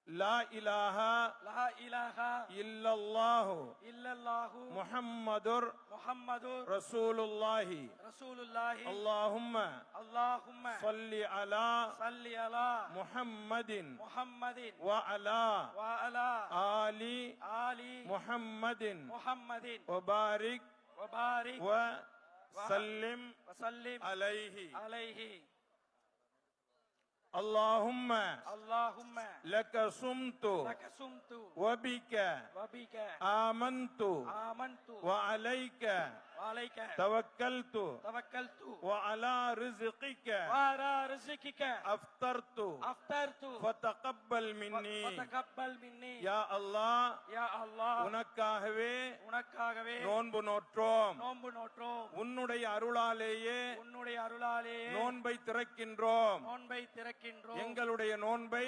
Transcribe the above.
لا إله إلا الله محمد رسول الله اللهم صل على محمد وعلى آل محمد وبارك وسلم عليه اللهم لك صمت وبك آمنت وعليك توكلت وعلى رزقك أفطرت فتقبل مني يا الله உனக்காகவே நோன்பு நோற்றோம் உன்னுடைய அருளாலேயே நோன்பை திறக்கின்றோம் எங்களுடைய நோன்பை